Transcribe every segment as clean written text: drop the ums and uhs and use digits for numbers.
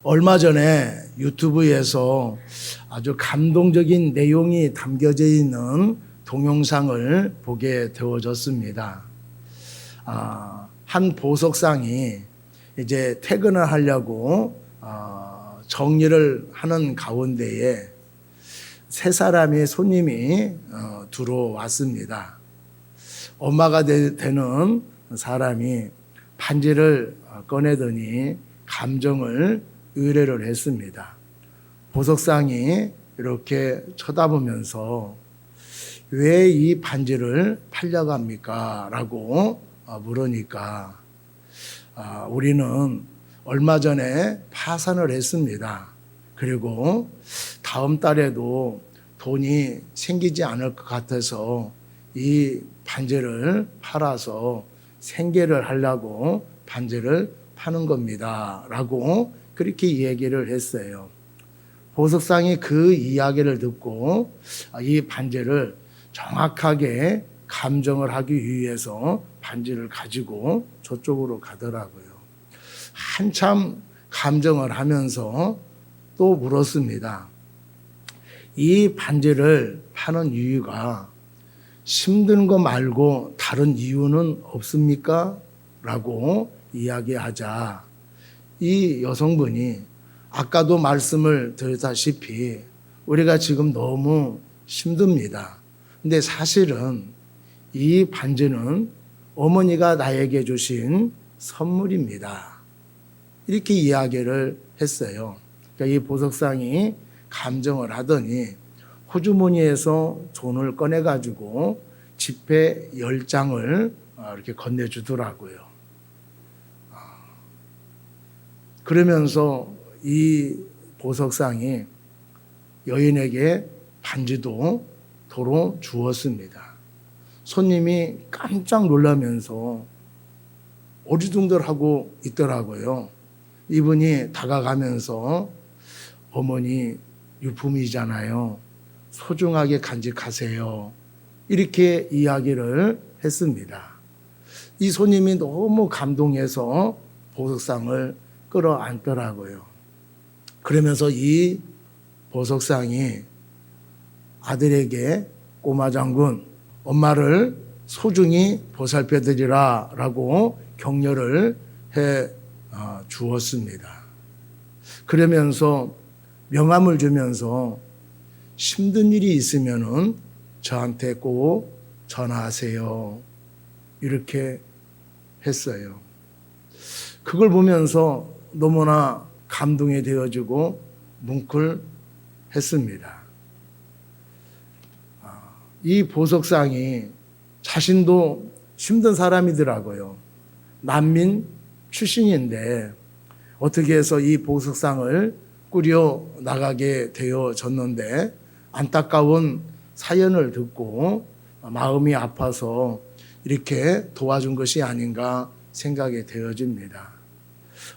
얼마 전에 유튜브에서 아주 감동적인 내용이 담겨져 있는 동영상을 보게 되어졌습니다. 한 보석상이 이제 퇴근을 하려고 정리를 하는 가운데에 세 사람의 손님이 들어왔습니다. 엄마가 되는 사람이 반지를 꺼내더니 감정을 의뢰를 했습니다. 보석상이 이렇게 쳐다보면서 왜 이 반지를 팔려고 합니까? 라고 물으니까 우리는 얼마 전에 파산을 했습니다. 그리고 다음 달에도 돈이 생기지 않을 것 같아서 이 반지를 팔아서 생계를 하려고 반지를 파는 겁니다. 라고 그렇게 얘기를 했어요. 보석상이 그 이야기를 듣고 이 반지를 정확하게 감정을 하기 위해서 반지를 가지고 저쪽으로 가더라고요. 한참 감정을 하면서 또 물었습니다. 이 반지를 파는 이유가 힘든 거 말고 다른 이유는 없습니까? 라고 이야기하자 이 여성분이 아까도 말씀을 드렸다시피 우리가 지금 너무 힘듭니다. 근데 사실은 이 반지는 어머니가 나에게 주신 선물입니다. 이렇게 이야기를 했어요. 그러니까 이 보석상이 감정을 하더니 호주머니에서 돈을 꺼내가지고 지폐 10장을 이렇게 건네주더라고요. 그러면서 이 보석상이 여인에게 반지도 도로 주었습니다. 손님이 깜짝 놀라면서 어리둥절하고 있더라고요. 이분이 다가가면서 어머니 유품이잖아요. 소중하게 간직하세요. 이렇게 이야기를 했습니다. 이 손님이 너무 감동해서 보석상을 끌어안더라고요. 그러면서 이 보석상이 아들에게 꼬마 장군, 엄마를 소중히 보살펴드리라 라고 격려를 해 주었습니다. 그러면서 명함을 주면서 힘든 일이 있으면은 저한테 꼭 전화하세요. 이렇게 했어요. 그걸 보면서 너무나 감동이 되어지고 뭉클했습니다. 이 보석상이 자신도 힘든 사람이더라고요. 난민 출신인데 어떻게 해서 이 보석상을 꾸려 나가게 되어졌는데 안타까운 사연을 듣고 마음이 아파서 이렇게 도와준 것이 아닌가 생각이 되어집니다.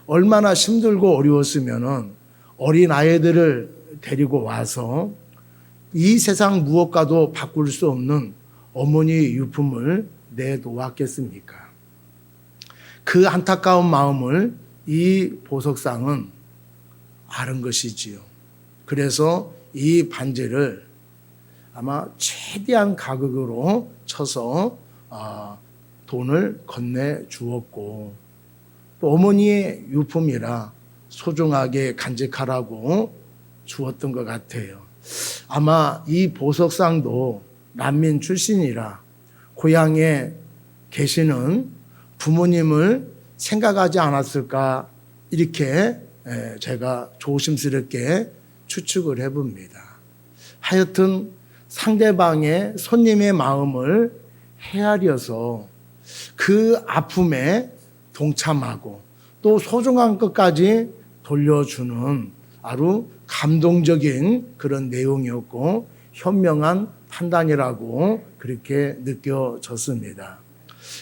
얼마나 힘들고 어려웠으면 어린 아이들을 데리고 와서 이 세상 무엇과도 바꿀 수 없는 어머니의 유품을 내놓았겠습니까? 그 안타까운 마음을 이 보석상은 아는 것이지요. 그래서 이 반지를 아마 최대한 가격으로 쳐서 돈을 건네주었고 또 어머니의 유품이라 소중하게 간직하라고 주었던 것 같아요. 아마 이 보석상도 난민 출신이라 고향에 계시는 부모님을 생각하지 않았을까 이렇게 제가 조심스럽게 추측을 해봅니다. 하여튼 상대방의 손님의 마음을 헤아려서 그 아픔에 동참하고 또 소중한 것까지 돌려주는 아주 감동적인 그런 내용이었고 현명한 판단이라고 그렇게 느껴졌습니다.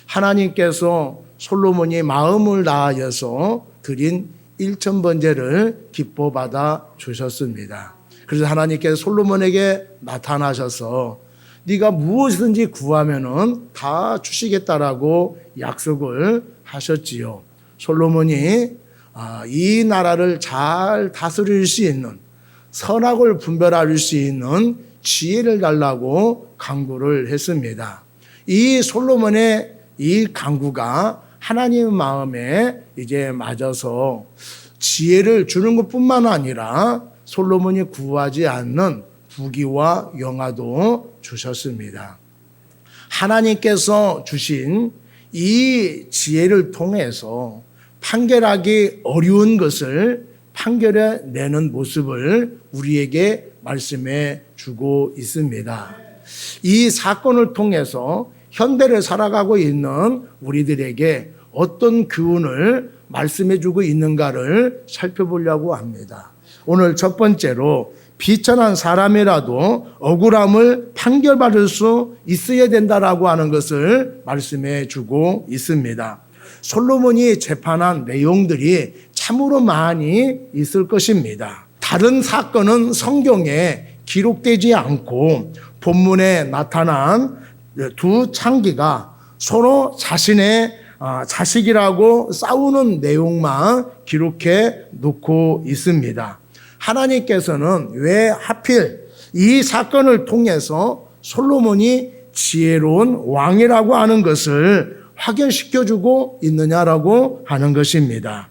하나님께서 솔로몬이 마음을 다하여서 드린 1,000번제를 기뻐받아 주셨습니다. 그래서 하나님께서 솔로몬에게 나타나셔서 네가 무엇이든지 구하면은 다 주시겠다라고 약속을 하셨지요. 솔로몬이 이 나라를 잘 다스릴 수 있는, 선악을 분별할 수 있는 지혜를 달라고 간구를 했습니다. 이 솔로몬의 이 간구가 하나님 마음에 이제 맞아서 지혜를 주는 것뿐만 아니라 솔로몬이 구하지 않는 부귀와 영화도 주셨습니다. 하나님께서 주신 이 지혜를 통해서 판결하기 어려운 것을 판결해 내는 모습을 우리에게 말씀해 주고 있습니다. 이 사건을 통해서 현대를 살아가고 있는 우리들에게 어떤 교훈을 말씀해 주고 있는가를 살펴보려고 합니다. 오늘 첫 번째로 비천한 사람이라도 억울함을 판결받을 수 있어야 된다라고 하는 것을 말씀해 주고 있습니다. 솔로몬이 재판한 내용들이 참으로 많이 있을 것입니다. 다른 사건은 성경에 기록되지 않고 본문에 나타난 두 창기가 서로 자신의 자식이라고 싸우는 내용만 기록해 놓고 있습니다. 하나님께서는 왜 하필 이 사건을 통해서 솔로몬이 지혜로운 왕이라고 하는 것을 확인시켜주고 있느냐라고 하는 것입니다.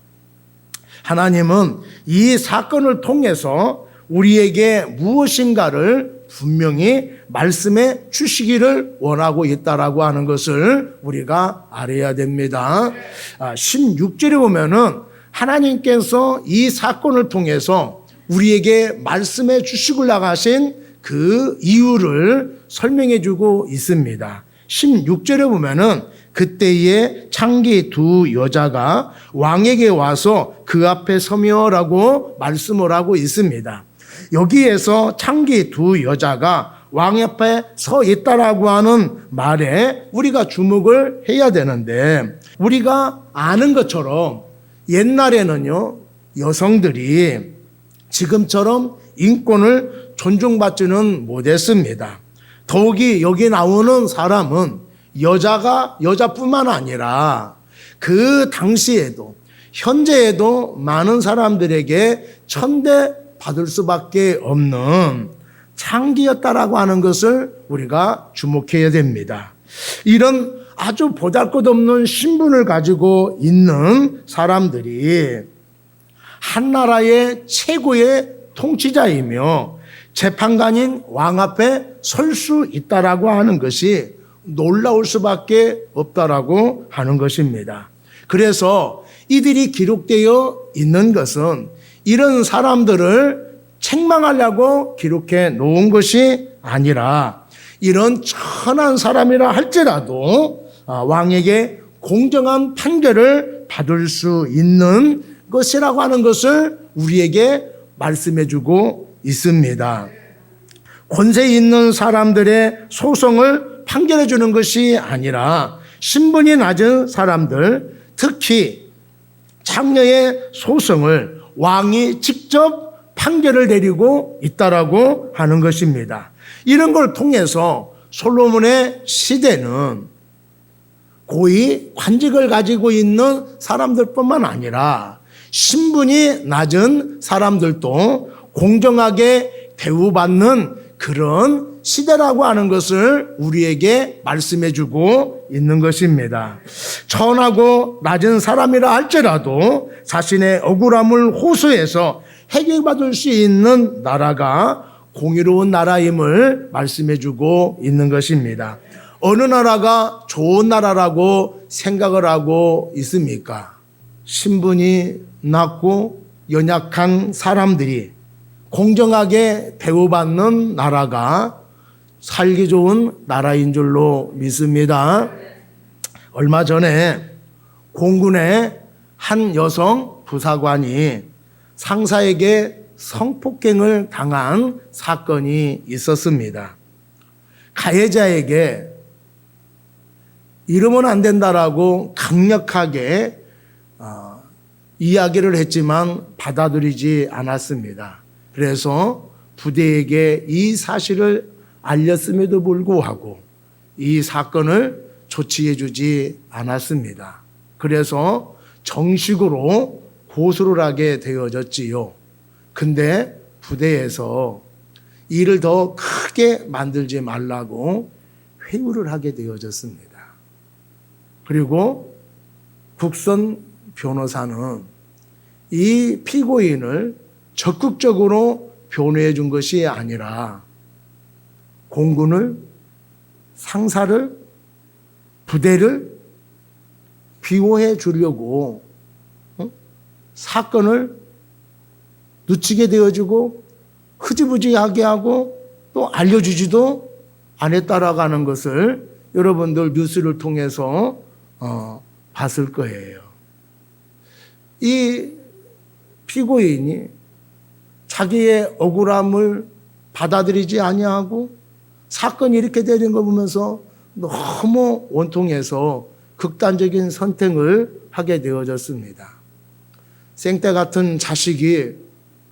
하나님은 이 사건을 통해서 우리에게 무엇인가를 분명히 말씀해 주시기를 원하고 있다라고 하는 것을 우리가 알아야 됩니다. 16절에 보면은 하나님께서 이 사건을 통해서 우리에게 말씀해 주시고 나가신 그 이유를 설명해 주고 있습니다. 16절에 보면은 그때에 창기 두 여자가 왕에게 와서 그 앞에 서며라고 말씀을 하고 있습니다. 여기에서 창기 두 여자가 왕 앞에 서 있다라고 하는 말에 우리가 주목을 해야 되는데, 우리가 아는 것처럼 옛날에는요, 여성들이 지금처럼 인권을 존중받지는 못했습니다. 더욱이 여기 나오는 사람은 여자뿐만 아니라 그 당시에도 현재에도 많은 사람들에게 천대받을 수밖에 없는 창기였다라고 하는 것을 우리가 주목해야 됩니다. 이런 아주 보잘것없는 신분을 가지고 있는 사람들이 한 나라의 최고의 통치자이며 재판관인 왕 앞에 설 수 있다라고 하는 것이 놀라울 수밖에 없다라고 하는 것입니다. 그래서 이들이 기록되어 있는 것은 이런 사람들을 책망하려고 기록해 놓은 것이 아니라 이런 천한 사람이라 할지라도 왕에게 공정한 판결을 받을 수 있는 것이라고 하는 것을 우리에게 말씀해 주고 있습니다. 권세 있는 사람들의 소송을 판결해 주는 것이 아니라 신분이 낮은 사람들, 특히 장녀의 소송을 왕이 직접 판결을 내리고 있다라고 하는 것입니다. 이런 걸 통해서 솔로몬의 시대는 고위 관직을 가지고 있는 사람들뿐만 아니라 신분이 낮은 사람들도 공정하게 대우받는 그런 시대라고 하는 것을 우리에게 말씀해 주고 있는 것입니다. 천하고 낮은 사람이라 할지라도 자신의 억울함을 호소해서 해결받을 수 있는 나라가 공의로운 나라임을 말씀해 주고 있는 것입니다. 어느 나라가 좋은 나라라고 생각을 하고 있습니까? 신분이 낮고 연약한 사람들이 공정하게 대우받는 나라가 살기 좋은 나라인 줄로 믿습니다. 얼마 전에 공군의 한 여성 부사관이 상사에게 성폭행을 당한 사건이 있었습니다. 가해자에게 이러면 안 된다라고 강력하게 이야기를 했지만 받아들이지 않았습니다. 그래서 부대에게 이 사실을 알렸음에도 불구하고 이 사건을 조치해 주지 않았습니다. 그래서 정식으로 고소를 하게 되어졌지요. 근데 부대에서 일을 더 크게 만들지 말라고 회유를 하게 되어졌습니다. 그리고 국선 변호사는 이 피고인을 적극적으로 변호해 준 것이 아니라 공군을, 상사를, 부대를 비호해 주려고 사건을 늦추게 되어지고 흐지부지하게 하고 또 알려주지도 않았다라고 하는 것을 여러분들 뉴스를 통해서 봤을 거예요. 이 피고인이 자기의 억울함을 받아들이지 아니하고 사건이 이렇게 되는 거 보면서 너무 원통해서 극단적인 선택을 하게 되어졌습니다. 생때 같은 자식이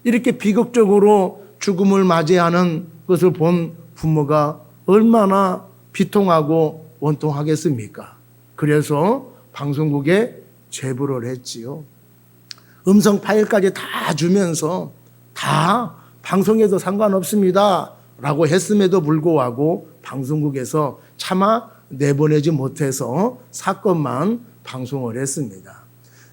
이렇게 비극적으로 죽음을 맞이하는 것을 본 부모가 얼마나 비통하고 원통하겠습니까? 그래서 방송국에 제보를 했지요. 음성 파일까지 다 주면서 다 방송에도 상관없습니다 라고 했음에도 불구하고 방송국에서 차마 내보내지 못해서 사건만 방송을 했습니다.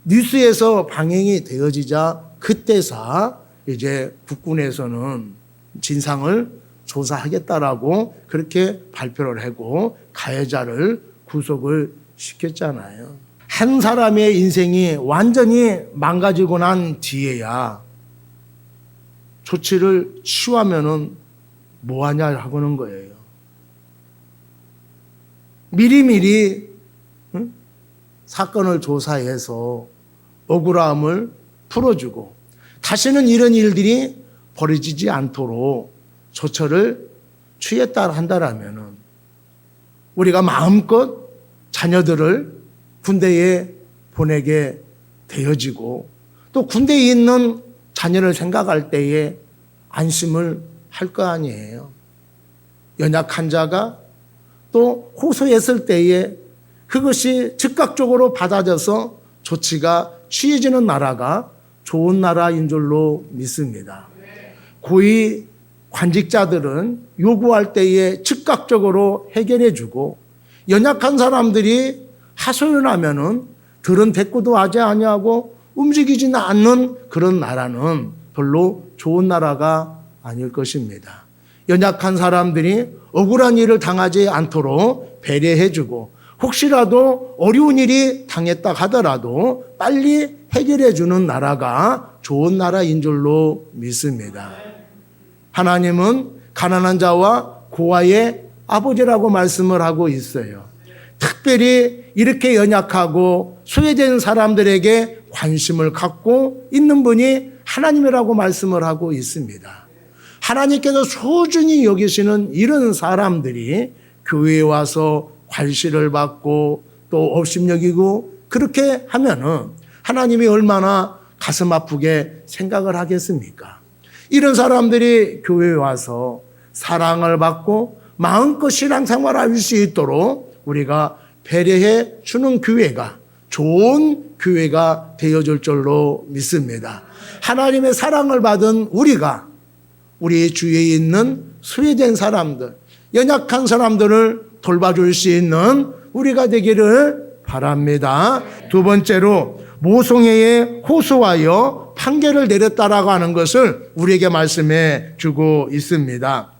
뉴스에서 방영이 되어지자 그때서 이제 국군에서는 진상을 조사하겠다라고 그렇게 발표를 하고 가해자를 구속을 시켰잖아요. 한 사람의 인생이 완전히 망가지고 난 뒤에야 조치를 취하면은 뭐하냐 하고는 거예요. 미리미리 사건을 조사해서 억울함을 풀어주고 다시는 이런 일들이 벌어지지 않도록 조처를 취했다 한다라면은 우리가 마음껏 자녀들을 군대에 보내게 되어지고 또 군대에 있는 자녀를 생각할 때에 안심을 할 거 아니에요. 연약한 자가 또 호소했을 때에 그것이 즉각적으로 받아져서 조치가 취해지는 나라가 좋은 나라인 줄로 믿습니다. 고위 관직자들은 요구할 때에 즉각적으로 해결해주고 연약한 사람들이 하소연하면은 들은 대꾸도 하지 아니하고 움직이지는 않는 그런 나라는 별로 좋은 나라가 아닐 것입니다. 연약한 사람들이 억울한 일을 당하지 않도록 배려해주고 혹시라도 어려운 일이 당했다 하더라도 빨리 해결해주는 나라가 좋은 나라인 줄로 믿습니다. 하나님은 가난한 자와 고아의 아버지라고 말씀을 하고 있어요. 특별히 이렇게 연약하고 소외된 사람들에게 관심을 갖고 있는 분이 하나님이라고 말씀을 하고 있습니다. 하나님께서 소중히 여기시는 이런 사람들이 교회에 와서 관시를 받고 또 업심여기고 그렇게 하면은 하나님이 얼마나 가슴 아프게 생각을 하겠습니까? 이런 사람들이 교회에 와서 사랑을 받고 마음껏 신앙생활을 할 수 있도록 우리가 배려해 주는 교회가 좋은 교회가 되어줄 줄로 믿습니다. 하나님의 사랑을 받은 우리가 우리 주위에 있는 소외된 사람들, 연약한 사람들을 돌봐줄 수 있는 우리가 되기를 바랍니다. 두 번째로 모성애에 호소하여 판결을 내렸다라고 하는 것을 우리에게 말씀해 주고 있습니다.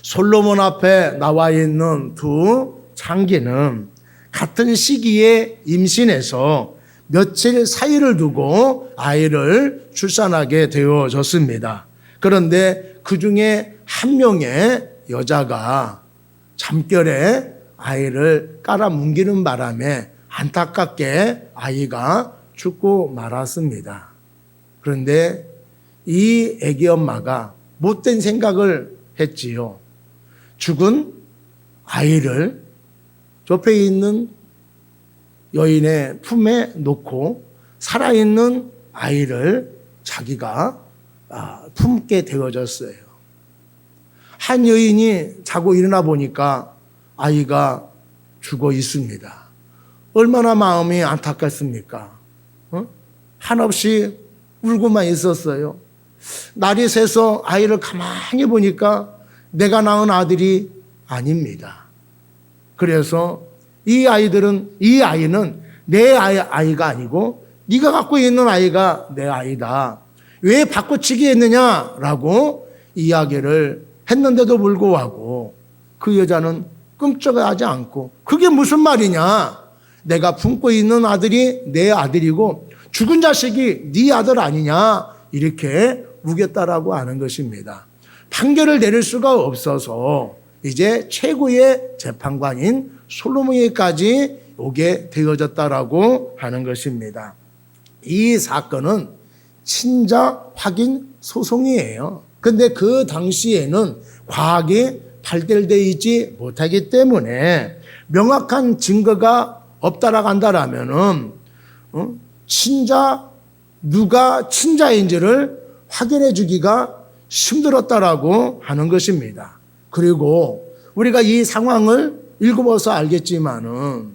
솔로몬 앞에 나와 있는 두 장기는 같은 시기에 임신해서 며칠 사이를 두고 아이를 출산하게 되어졌습니다. 그런데 그 중에 한 명의 여자가 잠결에 아이를 깔아뭉개는 바람에 안타깝게 아이가 죽고 말았습니다. 그런데 이 애기 엄마가 못된 생각을 했지요. 죽은 아이를 옆에 있는 여인의 품에 놓고 살아있는 아이를 자기가 품게 되어졌어요. 한 여인이 자고 일어나 보니까 아이가 죽어 있습니다. 얼마나 마음이 안타깝습니까? 한없이 울고만 있었어요. 날이 새서 아이를 가만히 보니까 내가 낳은 아들이 아닙니다. 그래서 이 아이는 내 아이가 아니고 네가 갖고 있는 아이가 내 아이다. 왜 바꿔치기 했느냐라고 이야기를 했는데도 불구하고 그 여자는 끔찍하지 않고 그게 무슨 말이냐. 내가 품고 있는 아들이 내 아들이고 죽은 자식이 네 아들 아니냐 이렇게 우겼다라고 하는 것입니다. 판결을 내릴 수가 없어서 이제 최고의 재판관인 솔로몬에게까지 오게 되어졌다라고 하는 것입니다. 이 사건은 친자 확인 소송이에요. 근데 그 당시에는 과학이 발달되어 있지 못하기 때문에 명확한 증거가 없다라고 한다라면은 누가 친자인지를 확인해 주기가 힘들었다라고 하는 것입니다. 그리고 우리가 이 상황을 읽어봐서 알겠지만은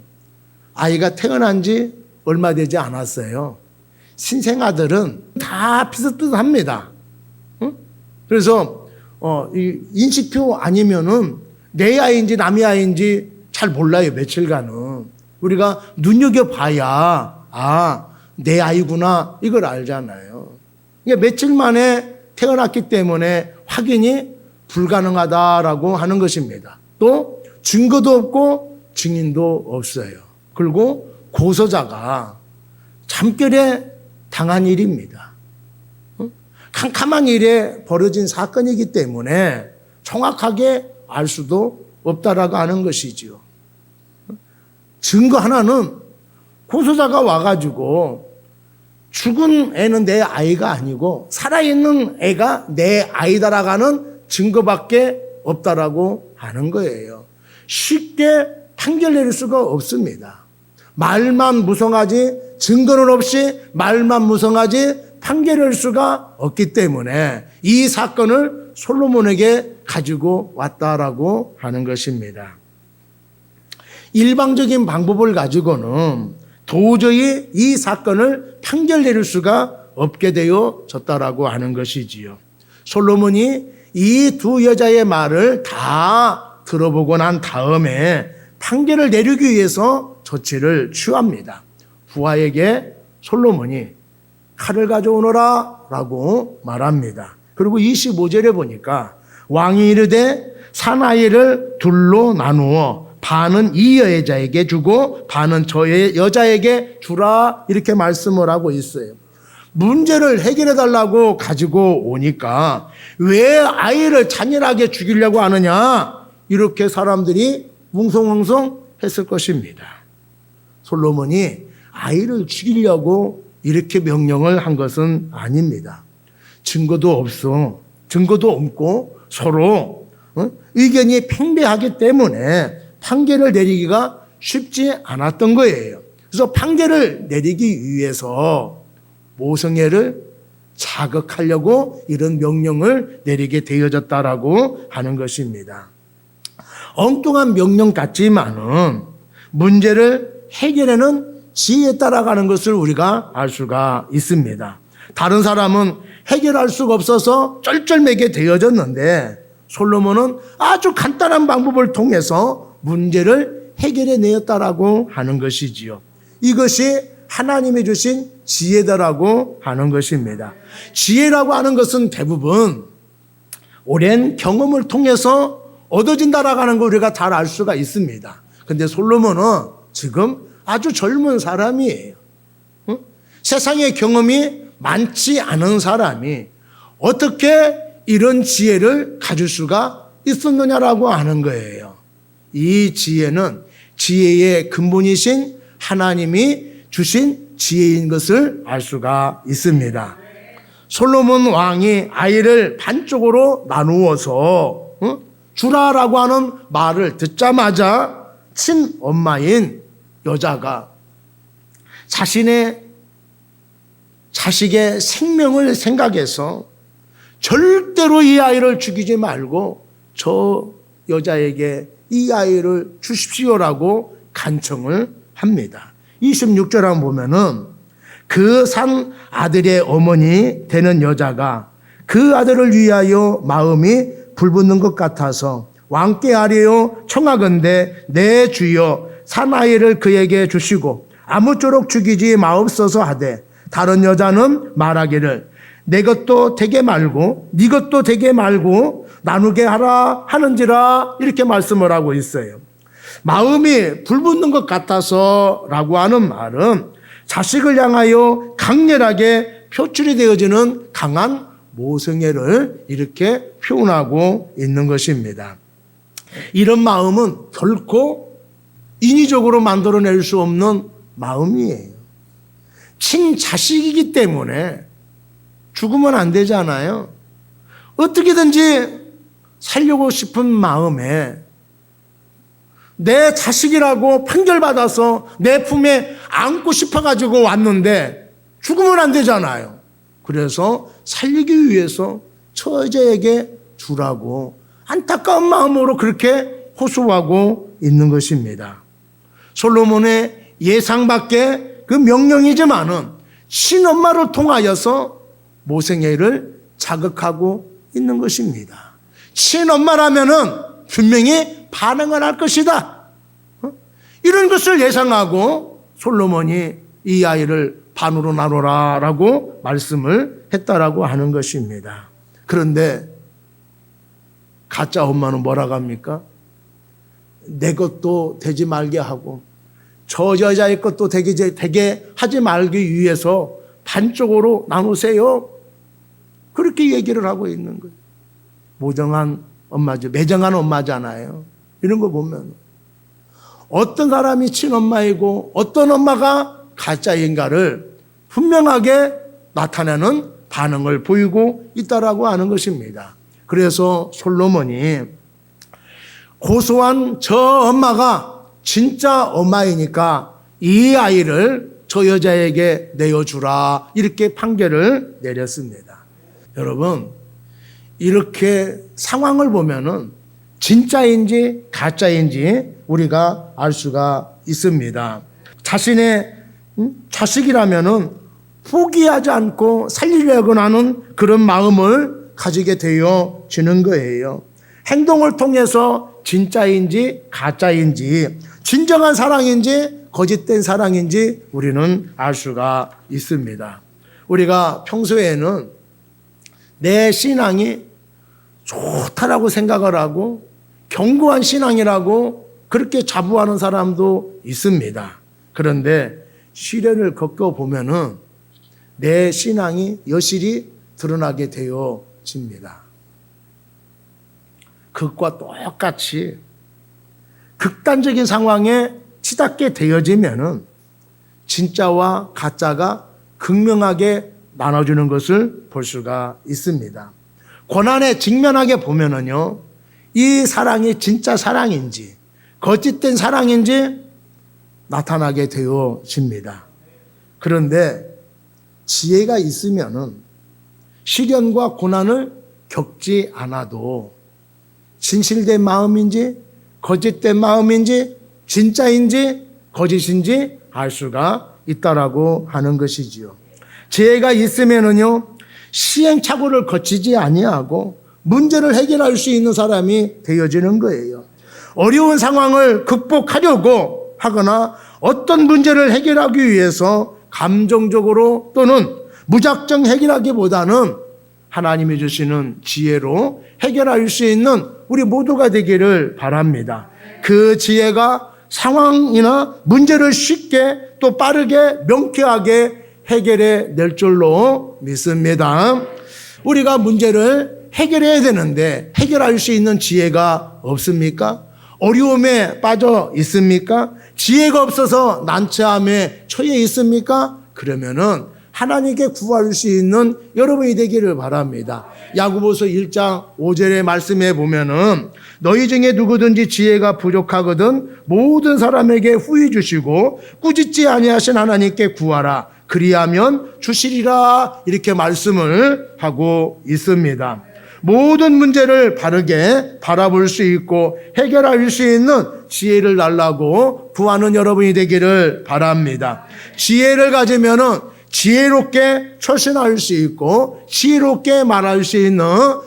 아이가 태어난 지 얼마 되지 않았어요. 신생아들은 다 비슷비슷합니다. 그래서 인식표 아니면은 내 아이인지 남의 아이인지 잘 몰라요. 며칠간은 우리가 눈여겨봐야 내 아이구나 이걸 알잖아요. 그러니까 며칠 만에 태어났기 때문에 확인이 불가능하다라고 하는 것입니다. 또 증거도 없고 증인도 없어요. 그리고 고소자가 잠결에 당한 일입니다. 캄캄한 일에 벌어진 사건이기 때문에 정확하게 알 수도 없다라고 하는 것이지요. 증거 하나는 고소자가 와가지고 죽은 애는 내 아이가 아니고 살아있는 애가 내 아이다라고 하는 증거밖에 없다라고 하는 거예요. 쉽게 판결 내릴 수가 없습니다. 말만 무성하지 증거는 없이 말만 무성하지 판결할 수가 없기 때문에 이 사건을 솔로몬에게 가지고 왔다라고 하는 것입니다. 일방적인 방법을 가지고는 도저히 이 사건을 판결 내릴 수가 없게 되어졌다라고 하는 것이지요. 솔로몬이 이 두 여자의 말을 다 들어보고 난 다음에 판결을 내리기 위해서 조치를 취합니다. 부하에게 솔로몬이 칼을 가져오너라 라고 말합니다. 그리고 25절에 보니까 왕이 이르되 사나이를 둘로 나누어 반은 이 여자에게 주고 반은 저 여자에게 주라 이렇게 말씀을 하고 있어요. 문제를 해결해 달라고 가지고 오니까 왜 아이를 잔인하게 죽이려고 하느냐 이렇게 사람들이 웅성웅성 했을 것입니다. 솔로몬이 아이를 죽이려고 이렇게 명령을 한 것은 아닙니다. 증거도 없고 서로 의견이 팽배하기 때문에 판결을 내리기가 쉽지 않았던 거예요. 그래서 판결을 내리기 위해서 모성애를 자극하려고 이런 명령을 내리게 되어졌다라고 하는 것입니다. 엉뚱한 명령 같지만은 문제를 해결하는 지혜에 따라가는 것을 우리가 알 수가 있습니다. 다른 사람은 해결할 수가 없어서 쩔쩔매게 되어졌는데 솔로몬은 아주 간단한 방법을 통해서 문제를 해결해 내었다라고 하는 것이지요. 이것이 하나님이 주신 지혜다라고 하는 것입니다. 지혜라고 하는 것은 대부분 오랜 경험을 통해서 얻어진다라고 하는 걸 우리가 잘 알 수가 있습니다. 근데 솔로몬은 지금 아주 젊은 사람이에요. 세상의 경험이 많지 않은 사람이 어떻게 이런 지혜를 가질 수가 있었느냐라고 하는 거예요. 이 지혜는 지혜의 근본이신 하나님이 주신 지혜인 것을 알 수가 있습니다. 솔로몬 왕이 아이를 반쪽으로 나누어서 주라라고 하는 말을 듣자마자 친엄마인 여자가 자신의 자식의 생명을 생각해서 절대로 이 아이를 죽이지 말고 저 여자에게 이 아이를 주십시오라고 간청을 합니다. 26절 한번 보면은 그 산 아들의 어머니 되는 여자가 그 아들을 위하여 마음이 불붙는 것 같아서 왕께 아뢰어 청하건대 내 주여 사나이를 그에게 주시고 아무쪼록 죽이지 마옵소서 하되 다른 여자는 말하기를 내 것도 되게 말고 네 것도 되게 말고 나누게 하라 하는지라 이렇게 말씀을 하고 있어요. 마음이 불붙는 것 같아서 라고 하는 말은 자식을 향하여 강렬하게 표출이 되어지는 강한 모성애를 이렇게 표현하고 있는 것입니다. 이런 마음은 결코 인위적으로 만들어낼 수 없는 마음이에요. 친자식이기 때문에 죽으면 안 되잖아요. 어떻게든지 살려고 싶은 마음에 내 자식이라고 판결받아서 내 품에 안고 싶어가지고 왔는데 죽으면 안 되잖아요. 그래서 살리기 위해서 저 여자에게 주라고 안타까운 마음으로 그렇게 호소하고 있는 것입니다. 솔로몬의 예상 밖의 그 명령이지만은 친엄마를 통하여서 모성애를 자극하고 있는 것입니다. 친엄마라면은 분명히 반응을 할 것이다. 이런 것을 예상하고 솔로몬이 이 아이를 반으로 나누라라고 말씀을 했다라고 하는 것입니다. 그런데 가짜 엄마는 뭐라고 합니까? 내 것도 되지 말게 하고 저 여자의 것도 되게 하지 말기 위해서 반쪽으로 나누세요. 그렇게 얘기를 하고 있는 거예요. 모정한 엄마죠. 매정한 엄마잖아요. 이런 거 보면 어떤 사람이 친엄마이고 어떤 엄마가 가짜인가를 분명하게 나타내는 반응을 보이고 있다라고 하는 것입니다. 그래서 솔로몬이 고소한 저 엄마가 진짜 엄마이니까 이 아이를 저 여자에게 내어주라 이렇게 판결을 내렸습니다. 여러분 이렇게 상황을 보면은 진짜인지 가짜인지 우리가 알 수가 있습니다. 자신의 자식이라면은 포기하지 않고 살리려고 하는 그런 마음을 가지게 되어지는 거예요. 행동을 통해서 진짜인지 가짜인지 진정한 사랑인지 거짓된 사랑인지 우리는 알 수가 있습니다. 우리가 평소에는 내 신앙이 좋다라고 생각을 하고 견고한 신앙이라고 그렇게 자부하는 사람도 있습니다. 그런데 시련을 겪어보면은 내 신앙이 여실히 드러나게 되어집니다. 그것과 똑같이 극단적인 상황에 치닫게 되어지면은 진짜와 가짜가 극명하게 나눠주는 것을 볼 수가 있습니다. 고난에 직면하게 보면은요, 이 사랑이 진짜 사랑인지 거짓된 사랑인지 나타나게 되어집니다. 그런데 지혜가 있으면은 시련과 고난을 겪지 않아도 진실된 마음인지 거짓된 마음인지 진짜인지 거짓인지 알 수가 있다라고 하는 것이지요. 지혜가 있으면은요 시행착오를 거치지 아니하고 문제를 해결할 수 있는 사람이 되어지는 거예요. 어려운 상황을 극복하려고 하거나 어떤 문제를 해결하기 위해서 감정적으로 또는 무작정 해결하기보다는 하나님이 주시는 지혜로 해결할 수 있는 우리 모두가 되기를 바랍니다. 그 지혜가 상황이나 문제를 쉽게 또 빠르게 명쾌하게 해결해 낼 줄로 믿습니다. 우리가 문제를 해결해야 되는데 해결할 수 있는 지혜가 없습니까? 어려움에 빠져 있습니까? 지혜가 없어서 난처함에 처해 있습니까? 그러면은 하나님께 구할 수 있는 여러분이 되기를 바랍니다. 야고보서 1장 5절의 말씀에 보면은 너희 중에 누구든지 지혜가 부족하거든 모든 사람에게 후히 주시고 꾸짖지 아니하신 하나님께 구하라. 그리하면 주시리라. 이렇게 말씀을 하고 있습니다. 모든 문제를 바르게 바라볼 수 있고 해결할 수 있는 지혜를 달라고 구하는 여러분이 되기를 바랍니다. 지혜를 가지면은 지혜롭게 처신할 수 있고 지혜롭게 말할 수 있는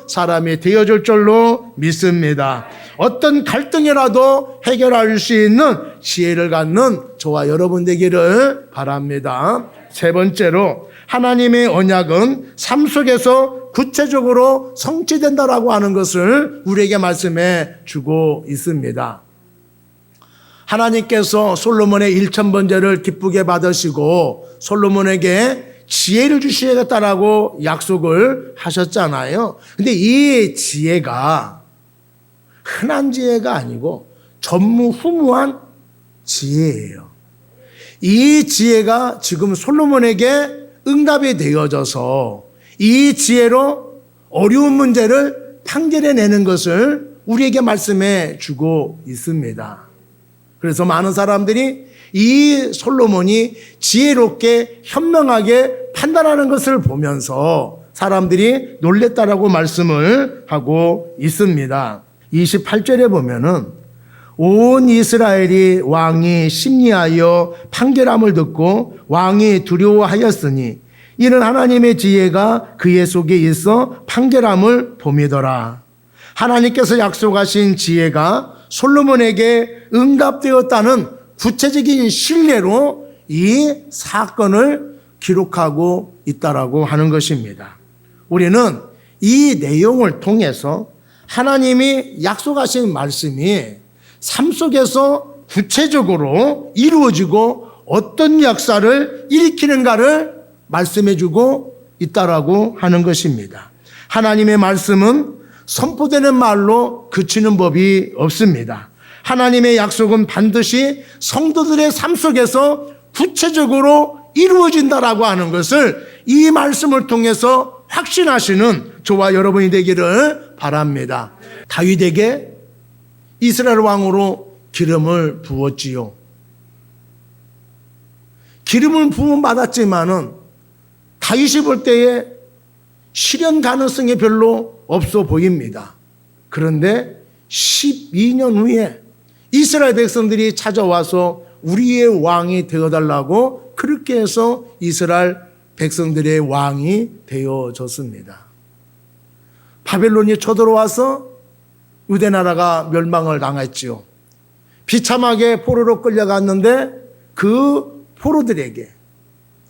사람이 되어줄 줄로 믿습니다. 어떤 갈등이라도 해결할 수 있는 지혜를 갖는 저와 여러분 되기를 바랍니다. 세 번째로 하나님의 언약은 삶 속에서 구체적으로 성취된다라고 하는 것을 우리에게 말씀해 주고 있습니다. 하나님께서 솔로몬의 1000번제를 기쁘게 받으시고 솔로몬에게 지혜를 주시겠다라고 약속을 하셨잖아요. 근데 이 지혜가 흔한 지혜가 아니고 전무후무한 지혜예요. 이 지혜가 지금 솔로몬에게 응답이 되어져서 이 지혜로 어려운 문제를 판결해내는 것을 우리에게 말씀해 주고 있습니다. 그래서 많은 사람들이 이 솔로몬이 지혜롭게 현명하게 판단하는 것을 보면서 사람들이 놀랬다라고 말씀을 하고 있습니다. 28절에 보면은 온 이스라엘이 왕이 심리하여 판결함을 듣고 왕이 두려워하였으니 이는 하나님의 지혜가 그의 속에 있어 판결함을 봄이더라. 하나님께서 약속하신 지혜가 솔로몬에게 응답되었다는 구체적인 신뢰로 이 사건을 기록하고 있다라고 하는 것입니다. 우리는 이 내용을 통해서 하나님이 약속하신 말씀이 삶 속에서 구체적으로 이루어지고 어떤 역사를 일으키는가를 말씀해주고 있다라고 하는 것입니다. 하나님의 말씀은 선포되는 말로 그치는 법이 없습니다. 하나님의 약속은 반드시 성도들의 삶 속에서 구체적으로 이루어진다라고 하는 것을 이 말씀을 통해서 확신하시는 저와 여러분이 되기를 바랍니다. 다윗에게 이스라엘 왕으로 기름을 부었지요. 기름을 부음 받았지만은 다윗이 볼 때에 실현 가능성이 별로 없어 보입니다. 그런데 12년 후에 이스라엘 백성들이 찾아와서 우리의 왕이 되어달라고 그렇게 해서 이스라엘 백성들의 왕이 되어졌습니다. 바벨론이 쳐들어와서 유대 나라가 멸망을 당했지요. 비참하게 포로로 끌려갔는데 그 포로들에게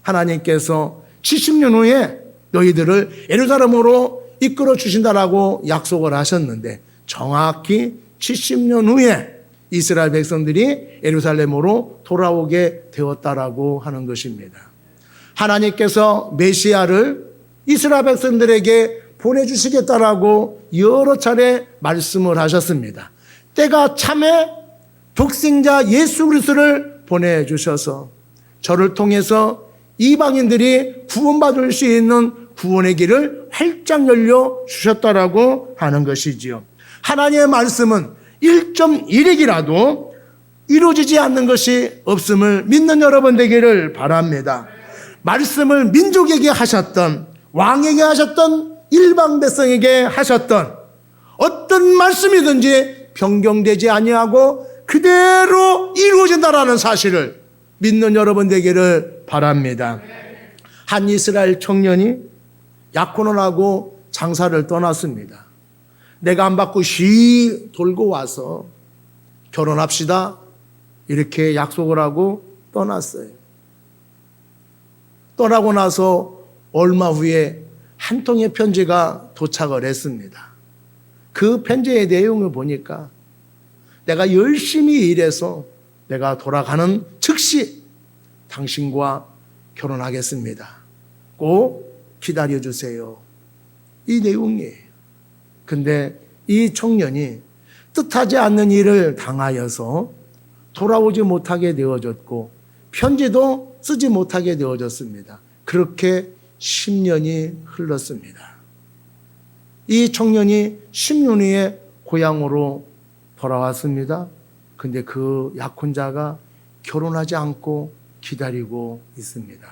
하나님께서 70년 후에 너희들을 예루살렘으로 이끌어 주신다라고 약속을 하셨는데 정확히 70년 후에 이스라엘 백성들이 예루살렘으로 돌아오게 되었다라고 하는 것입니다. 하나님께서 메시아를 이스라엘 백성들에게 보내주시겠다라고 여러 차례 말씀을 하셨습니다. 때가 참에 독생자 예수 그리스도를 보내주셔서 저를 통해서 이방인들이 구원받을 수 있는 구원의 길을 활짝 열려 주셨다라고 하는 것이지요. 하나님의 말씀은 1.1핵이라도 이루어지지 않는 것이 없음을 믿는 여러분 되기를 바랍니다. 말씀을 민족에게 하셨던, 왕에게 하셨던, 일방 백성에게 하셨던 어떤 말씀이든지 변경되지 아니하고 그대로 이루어진다라는 사실을 믿는 여러분 되기를 바랍니다. 한 이스라엘 청년이 약혼을 하고 장사를 떠났습니다. 내가 안 받고 쉬 돌고 와서 결혼합시다 이렇게 약속을 하고 떠났어요. 떠나고 나서 얼마 후에 한 통의 편지가 도착을 했습니다. 그 편지의 내용을 보니까 내가 열심히 일해서 내가 돌아가는 즉시 당신과 결혼하겠습니다. 꼭 기다려주세요. 이 내용이에요. 근데 이 청년이 뜻하지 않는 일을 당하여서 돌아오지 못하게 되어졌고 편지도 쓰지 못하게 되어졌습니다. 그렇게 10년이 흘렀습니다. 이 청년이 10년 후에 고향으로 돌아왔습니다. 근데 그 약혼자가 결혼하지 않고 기다리고 있습니다.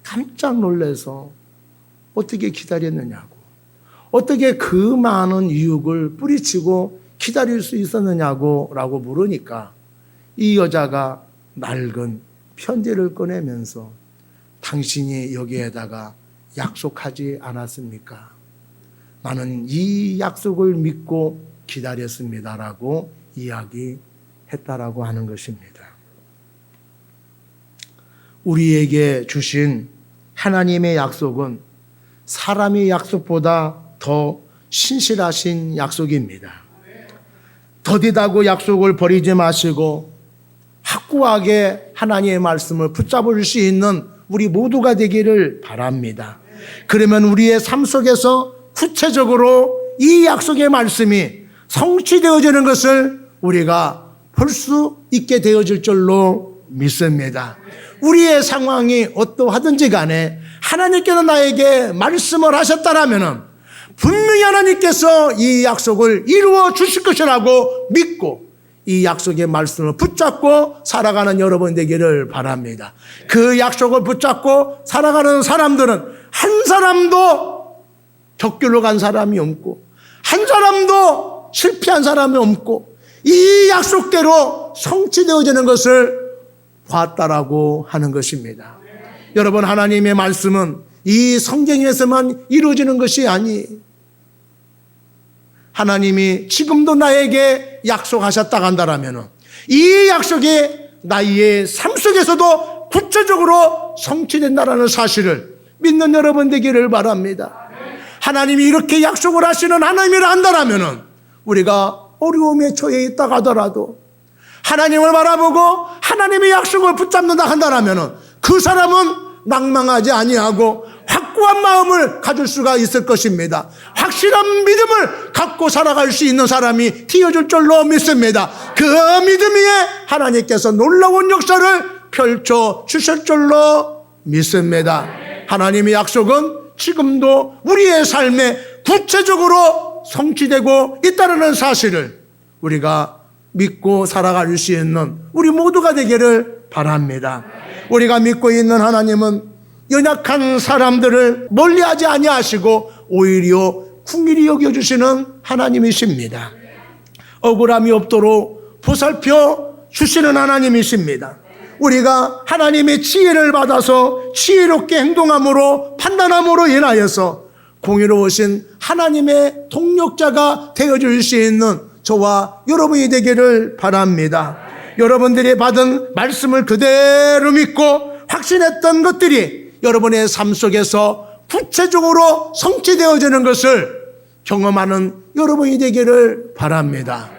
깜짝 놀라서 어떻게 기다렸느냐고, 어떻게 그 많은 유혹을 뿌리치고 기다릴 수 있었느냐고 라고 물으니까 이 여자가 낡은 편지를 꺼내면서 당신이 여기에다가 약속하지 않았습니까? 나는 이 약속을 믿고 기다렸습니다라고 이야기했다라고 하는 것입니다. 우리에게 주신 하나님의 약속은 사람의 약속보다 더 신실하신 약속입니다. 더디다고 약속을 버리지 마시고 확고하게 하나님의 말씀을 붙잡을 수 있는 우리 모두가 되기를 바랍니다. 그러면 우리의 삶 속에서 구체적으로 이 약속의 말씀이 성취되어지는 것을 우리가 볼 수 있게 되어질 줄로 믿습니다. 우리의 상황이 어떠하든지 간에 하나님께서 나에게 말씀을 하셨다라면 분명히 하나님께서 이 약속을 이루어 주실 것이라고 믿고 이 약속의 말씀을 붙잡고 살아가는 여러분 되기를 바랍니다. 그 약속을 붙잡고 살아가는 사람들은 한 사람도 격결로 간 사람이 없고 한 사람도 실패한 사람이 없고 이 약속대로 성취되어지는 것을 봤다라고 하는 것입니다. 여러분, 하나님의 말씀은 이 성경에서만 이루어지는 것이 아니에요. 하나님이 지금도 나에게 약속하셨다 한다면 이 약속이 나의 삶 속에서도 구체적으로 성취된다는 사실을 믿는 여러분 되기를 바랍니다. 하나님이 이렇게 약속을 하시는 하나님이라 한다면 우리가 어려움에 처해 있다 하더라도 하나님을 바라보고 하나님의 약속을 붙잡는다 한다면 그 사람은 낭망하지 아니하고 확고한 마음을 가질 수가 있을 것입니다. 확실한 믿음을 갖고 살아갈 수 있는 사람이 되어줄 줄로 믿습니다. 그 믿음 위에 하나님께서 놀라운 역사를 펼쳐 주실 줄로 믿습니다. 하나님의 약속은 지금도 우리의 삶에 구체적으로 성취되고 있다는 사실을 우리가 믿고 살아갈 수 있는 우리 모두가 되기를 바랍니다. 우리가 믿고 있는 하나님은 연약한 사람들을 멀리하지 아니하시고 오히려 긍휼히 여겨주시는 하나님이십니다. 억울함이 없도록 보살펴 주시는 하나님이십니다. 우리가 하나님의 지혜를 받아서 지혜롭게 행동함으로 판단함으로 인하여서 공의로우신 하나님의 동력자가 되어줄 수 있는 저와 여러분이 되기를 바랍니다. 여러분들이 받은 말씀을 그대로 믿고 확신했던 것들이 여러분의 삶 속에서 구체적으로 성취되어지는 것을 경험하는 여러분이 되기를 바랍니다.